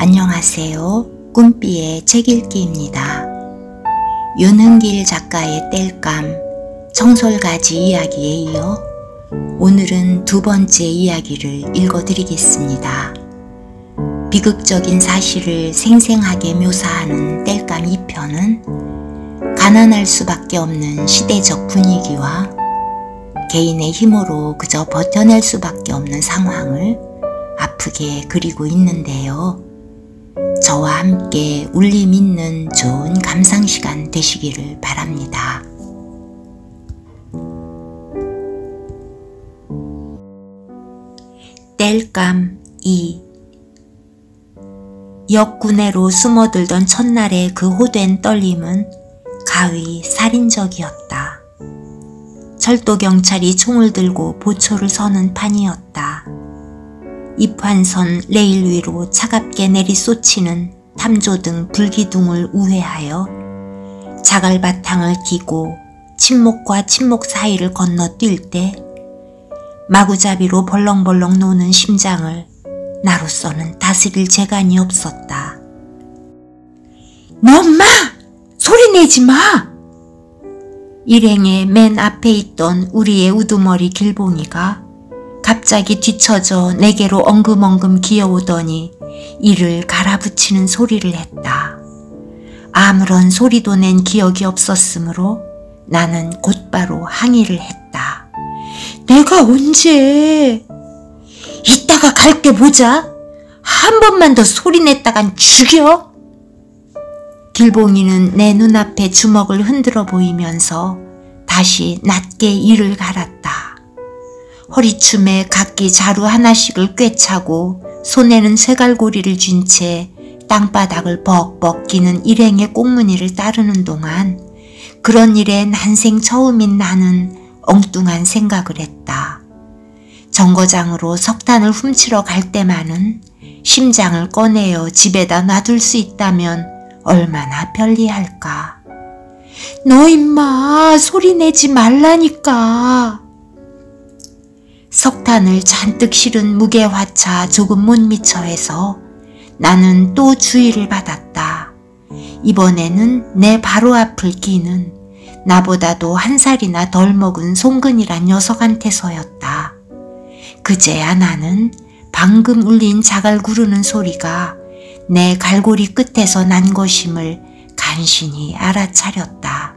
안녕하세요. 꿈비의 책읽기입니다. 윤흥길 작가의 땔감 청솔가지 이야기에 이어 오늘은 두 번째 이야기를 읽어드리겠습니다. 비극적인 사실을 생생하게 묘사하는 땔감 2편은 가난할 수밖에 없는 시대적 분위기와 개인의 힘으로 그저 버텨낼 수밖에 없는 상황을 아프게 그리고 있는데요. 저와 함께 울림 있는 좋은 감상시간 되시기를 바랍니다. 땔감 2. 역군내로 숨어들던 첫날의 그 호된 떨림은 가히 살인적이었다. 철도경찰이 총을 들고 보초를 서는 판이었다. 입환선 레일 위로 차갑게 내리쏟치는 탐조등 불기둥을 우회하여 자갈바탕을 기고 침목과 침목 사이를 건너뛸 때 마구잡이로 벌렁벌렁 노는 심장을 나로서는 다스릴 재간이 없었다. 너 엄마! 소리내지 마! 일행의 맨 앞에 있던 우리의 우두머리 길봉이가 갑자기 뒤처져 내게로 엉금엉금 기어오더니 이를 갈아붙이는 소리를 했다. 아무런 소리도 낸 기억이 없었으므로 나는 곧바로 항의를 했다. 내가 언제? 이따가 갈게 보자. 한 번만 더 소리냈다간 죽여. 길봉이는 내 눈앞에 주먹을 흔들어 보이면서 다시 낮게 이를 갈았다. 허리춤에 각기 자루 하나씩을 꿰차고 손에는 쇠갈고리를 쥔 채 땅바닥을 벅벅 기는 일행의 꽁무니를 따르는 동안 그런 일에 난생 처음인 나는 엉뚱한 생각을 했다. 정거장으로 석탄을 훔치러 갈 때만은 심장을 꺼내어 집에다 놔둘 수 있다면 얼마나 편리할까. 너 임마 소리내지 말라니까. 석탄을 잔뜩 실은 무게화차 조금 못 미쳐 해서 나는 또 주의를 받았다. 이번에는 내 바로 앞을 기는 나보다도 한 살이나 덜 먹은 송근이란 녀석한테서였다. 그제야 나는 방금 울린 자갈 구르는 소리가 내 갈고리 끝에서 난 것임을 간신히 알아차렸다.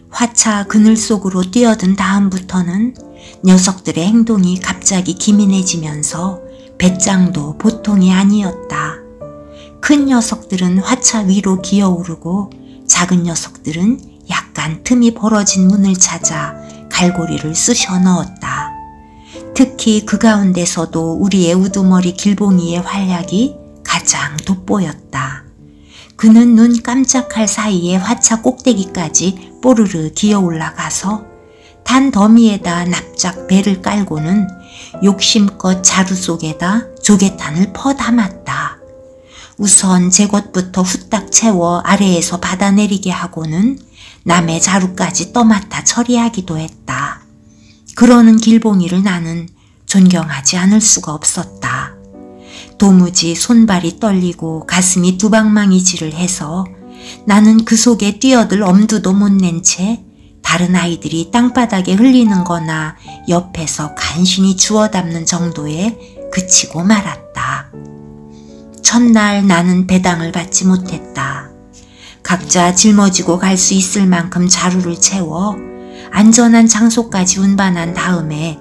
화차 그늘 속으로 뛰어든 다음부터는 녀석들의 행동이 갑자기 기민해지면서 배짱도 보통이 아니었다. 큰 녀석들은 화차 위로 기어오르고 작은 녀석들은 약간 틈이 벌어진 문을 찾아 갈고리를 쑤셔 넣었다. 특히 그 가운데서도 우리의 우두머리 길봉이의 활약이 가장 돋보였다. 그는 눈 깜짝할 사이에 화차 꼭대기까지 뽀르르 기어 올라가서 탄 더미에다 납작 배를 깔고는 욕심껏 자루 속에다 조개탄을 퍼 담았다. 우선 제 것부터 후딱 채워 아래에서 받아내리게 하고는 남의 자루까지 떠맡아 처리하기도 했다. 그러는 길봉이를 나는 존경하지 않을 수가 없었다. 도무지 손발이 떨리고 가슴이 두방망이질을 해서 나는 그 속에 뛰어들 엄두도 못 낸 채 다른 아이들이 땅바닥에 흘리는 거나 옆에서 간신히 주워 담는 정도에 그치고 말았다. 첫날 나는 배당을 받지 못했다. 각자 짊어지고 갈 수 있을 만큼 자루를 채워 안전한 장소까지 운반한 다음에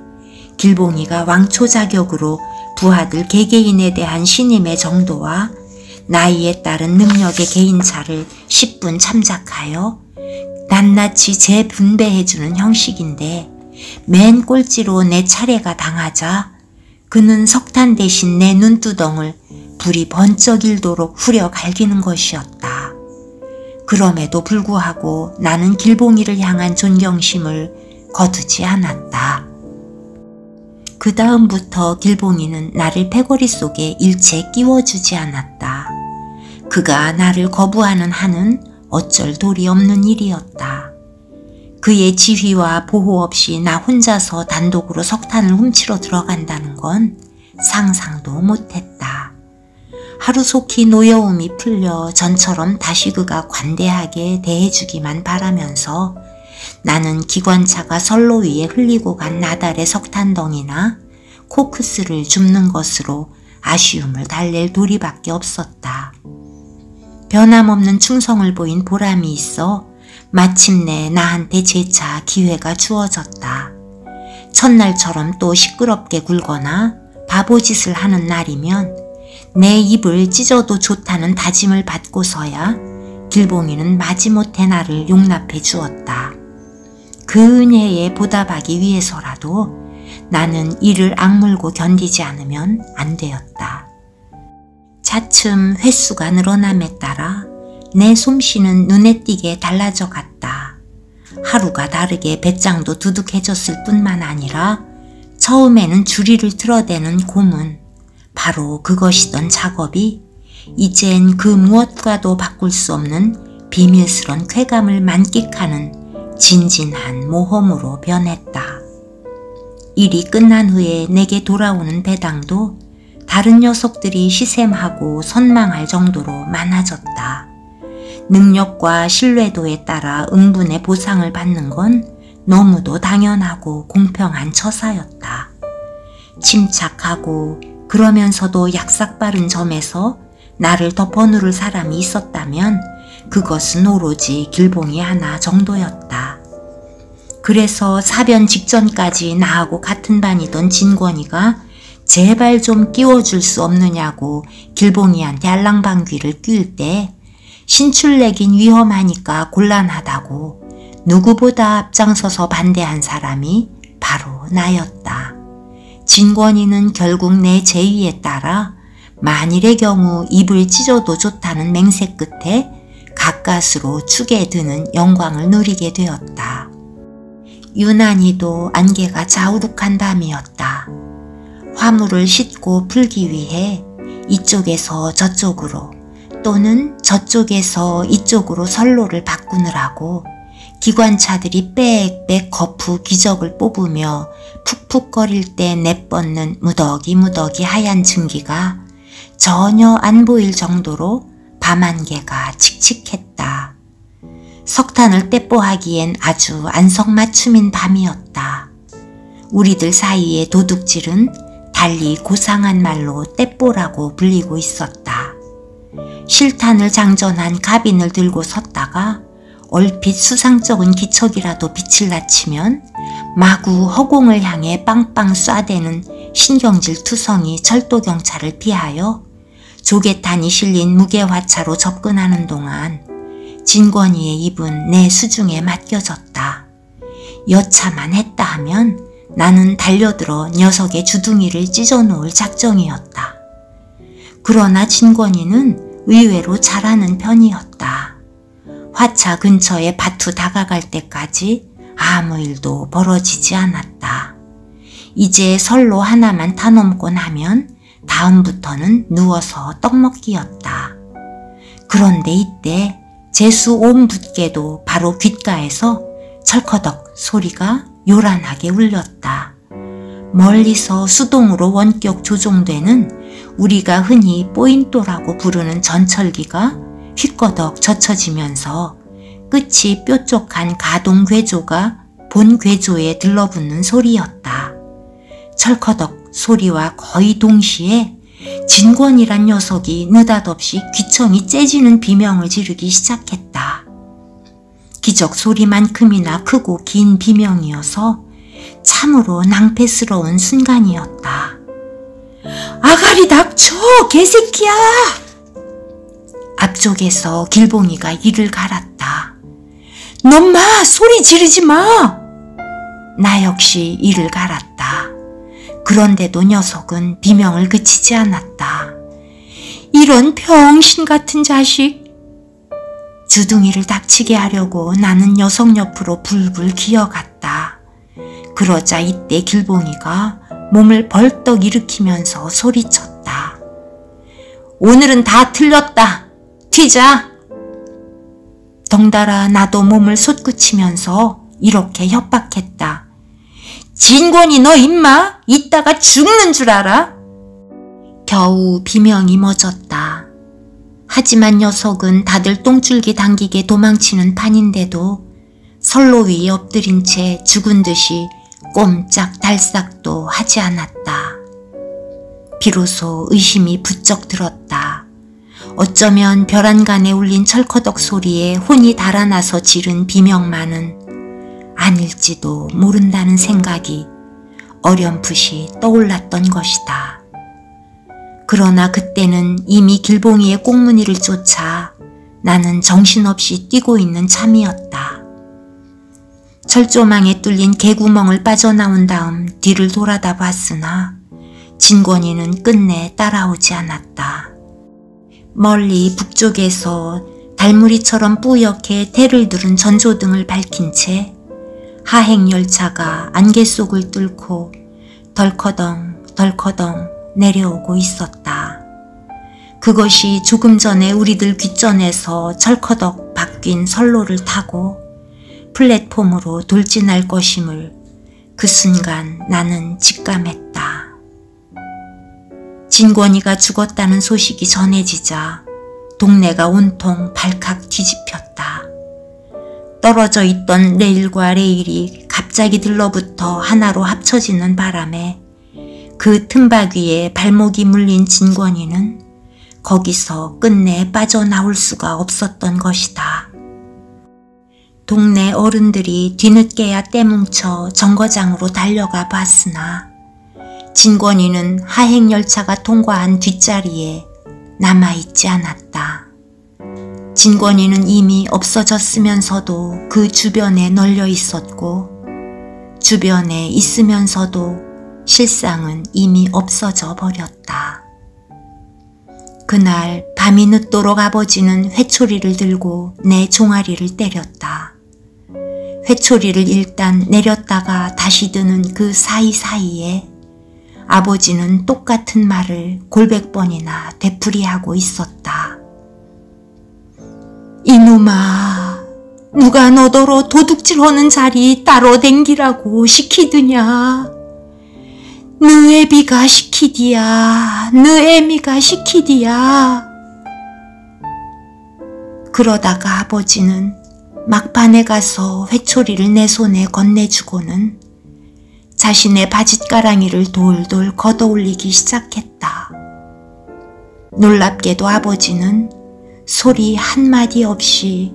길봉이가 왕초 자격으로 부하들 개개인에 대한 신임의 정도와 나이에 따른 능력의 개인차를 10분 참작하여 낱낱이 재분배해주는 형식인데 맨 꼴찌로 내 차례가 당하자 그는 석탄 대신 내 눈두덩을 불이 번쩍 일도록 후려 갈기는 것이었다. 그럼에도 불구하고 나는 길봉이를 향한 존경심을 거두지 않았다. 그 다음부터 길봉이는 나를 패거리 속에 일체 끼워주지 않았다. 그가 나를 거부하는 한은 어쩔 도리 없는 일이었다. 그의 지휘와 보호 없이 나 혼자서 단독으로 석탄을 훔치러 들어간다는 건 상상도 못했다. 하루속히 노여움이 풀려 전처럼 다시 그가 관대하게 대해주기만 바라면서 나는 기관차가 선로 위에 흘리고 간 나달의 석탄덩이나 코크스를 줍는 것으로 아쉬움을 달랠 도리밖에 없었다. 변함없는 충성을 보인 보람이 있어 마침내 나한테 재차 기회가 주어졌다. 첫날처럼 또 시끄럽게 굴거나 바보짓을 하는 날이면 내 입을 찢어도 좋다는 다짐을 받고서야 길봉이는 마지못해 나를 용납해 주었다. 그 은혜에 보답하기 위해서라도 나는 이를 악물고 견디지 않으면 안 되었다. 차츰 횟수가 늘어남에 따라 내 솜씨는 눈에 띄게 달라져 갔다. 하루가 다르게 배짱도 두둑해졌을 뿐만 아니라 처음에는 주리를 틀어대는 고문, 바로 그것이던 작업이 이젠 그 무엇과도 바꿀 수 없는 비밀스런 쾌감을 만끽하는 진진한 모험으로 변했다. 일이 끝난 후에 내게 돌아오는 배당도 다른 녀석들이 시샘하고 선망할 정도로 많아졌다. 능력과 신뢰도에 따라 응분의 보상을 받는 건 너무도 당연하고 공평한 처사였다. 침착하고 그러면서도 약삭빠른 점에서 나를 덮어누를 사람이 있었다면 그것은 오로지 길봉이 하나 정도였다. 그래서 사변 직전까지 나하고 같은 반이던 진권이가 제발 좀 끼워줄 수 없느냐고 길봉이한테 알랑방귀를 낄 때 신출내긴 위험하니까 곤란하다고 누구보다 앞장서서 반대한 사람이 바로 나였다. 진권이는 결국 내 제의에 따라 만일의 경우 입을 찢어도 좋다는 맹세 끝에 가까스로 축에 드는 영광을 누리게 되었다. 유난히도 안개가 자우룩한 밤이었다. 화물을 싣고 풀기 위해 이쪽에서 저쪽으로 또는 저쪽에서 이쪽으로 선로를 바꾸느라고 기관차들이 빽빽 거푸 기적을 뽑으며 푹푹거릴 때 내뻗는 무더기 하얀 증기가 전혀 안 보일 정도로 밤안개가 칙칙했다. 석탄을 떼뽀하기엔 아주 안성맞춤인 밤이었다. 우리들 사이의 도둑질은 달리 고상한 말로 떼뽀라고 불리고 있었다. 실탄을 장전한 가빈을 들고 섰다가 얼핏 수상쩍은 기척이라도 빛을 낮추면 마구 허공을 향해 빵빵 쏴대는 신경질 투성이 철도경찰을 피하여 조개탄이 실린 무게화차로 접근하는 동안 진권이의 입은 내 수중에 맡겨졌다. 여차만 했다 하면 나는 달려들어 녀석의 주둥이를 찢어놓을 작정이었다. 그러나 진권이는 의외로 잘하는 편이었다. 화차 근처에 밭투 다가갈 때까지 아무 일도 벌어지지 않았다. 이제 선로 하나만 타넘고 나면 다음부터는 누워서 떡먹기였다. 그런데 이때 재수 온 붓게도 바로 귓가에서 철커덕 소리가 요란하게 울렸다. 멀리서 수동으로 원격 조종되는 우리가 흔히 뽀인또라고 부르는 전철기가 휘꺼덕 젖혀지면서 끝이 뾰족한 가동 궤조가 본 궤조에 들러붙는 소리였다. 철커덕 소리와 거의 동시에 진권이란 녀석이 느닷없이 귀청이 째지는 비명을 지르기 시작했다. 기적 소리만큼이나 크고 긴 비명이어서 참으로 낭패스러운 순간이었다. 아가리 닥쳐 개새끼야! 앞쪽에서 길봉이가 이를 갈았다. 넌마 소리 지르지 마! 나 역시 이를 갈았다. 그런데도 녀석은 비명을 그치지 않았다. 이런 병신 같은 자식! 주둥이를 닥치게 하려고 나는 녀석 옆으로 불불 기어갔다. 그러자 이때 길봉이가 몸을 벌떡 일으키면서 소리쳤다. 오늘은 다 틀렸다. 튀자. 덩달아 나도 몸을 솟구치면서 이렇게 협박했다. 진권이 너 임마 이따가 죽는 줄 알아? 겨우 비명이 멎었다. 하지만 녀석은 다들 똥줄기 당기게 도망치는 판인데도 선로 위에 엎드린 채 죽은 듯이 꼼짝달싹도 하지 않았다. 비로소 의심이 부쩍 들었다. 어쩌면 벼란간에 울린 철커덕 소리에 혼이 달아나서 지른 비명만은 아닐지도 모른다는 생각이 어렴풋이 떠올랐던 것이다. 그러나 그때는 이미 길봉이의 꽁무니를 쫓아 나는 정신없이 뛰고 있는 참이었다. 철조망에 뚫린 개구멍을 빠져나온 다음 뒤를 돌아다 봤으나 진권이는 끝내 따라오지 않았다. 멀리 북쪽에서 달무리처럼 뿌옇게 태를 두른 전조등을 밝힌 채 하행열차가 안개 속을 뚫고 덜커덩 덜커덩 내려오고 있었다. 그것이 조금 전에 우리들 귓전에서 철커덕 바뀐 선로를 타고 플랫폼으로 돌진할 것임을 그 순간 나는 직감했다. 진권이가 죽었다는 소식이 전해지자 동네가 온통 발칵 뒤집혔다. 떨어져 있던 레일과 레일이 갑자기 들러붙어 하나로 합쳐지는 바람에 그 틈바귀에 발목이 물린 진권이는 거기서 끝내 빠져나올 수가 없었던 것이다. 동네 어른들이 뒤늦게야 떼뭉쳐 정거장으로 달려가 봤으나 진권이는 하행열차가 통과한 뒷자리에 남아있지 않았다. 진권이는 이미 없어졌으면서도 그 주변에 널려 있었고 주변에 있으면서도 실상은 이미 없어져 버렸다. 그날 밤이 늦도록 아버지는 회초리를 들고 내 종아리를 때렸다. 회초리를 일단 내렸다가 다시 드는 그 사이사이에 아버지는 똑같은 말을 골백 번이나 되풀이하고 있었다. 이놈아, 누가 너더러 도둑질하는 자리 따로 댕기라고 시키드냐? 너 애비가 시키디야, 너 애미가 시키디야. 그러다가 아버지는 막판에 가서 회초리를 내 손에 건네주고는 자신의 바짓가랑이를 돌돌 걷어올리기 시작했다. 놀랍게도 아버지는 소리 한마디 없이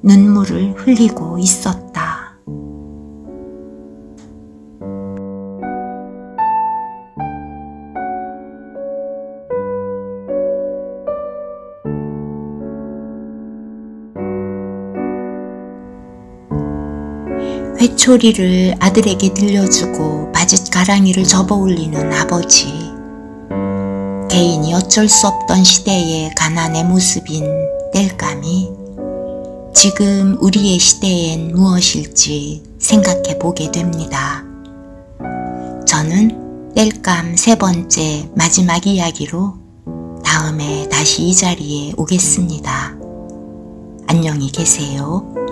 눈물을 흘리고 있었다. 회초리를 아들에게 들려주고 바짓가랑이를 접어올리는 아버지. 개인이 어쩔 수 없던 시대의 가난의 모습인 땔감이 지금 우리의 시대엔 무엇일지 생각해 보게 됩니다. 저는 땔감 세 번째 마지막 이야기로 다음에 다시 이 자리에 오겠습니다. 안녕히 계세요.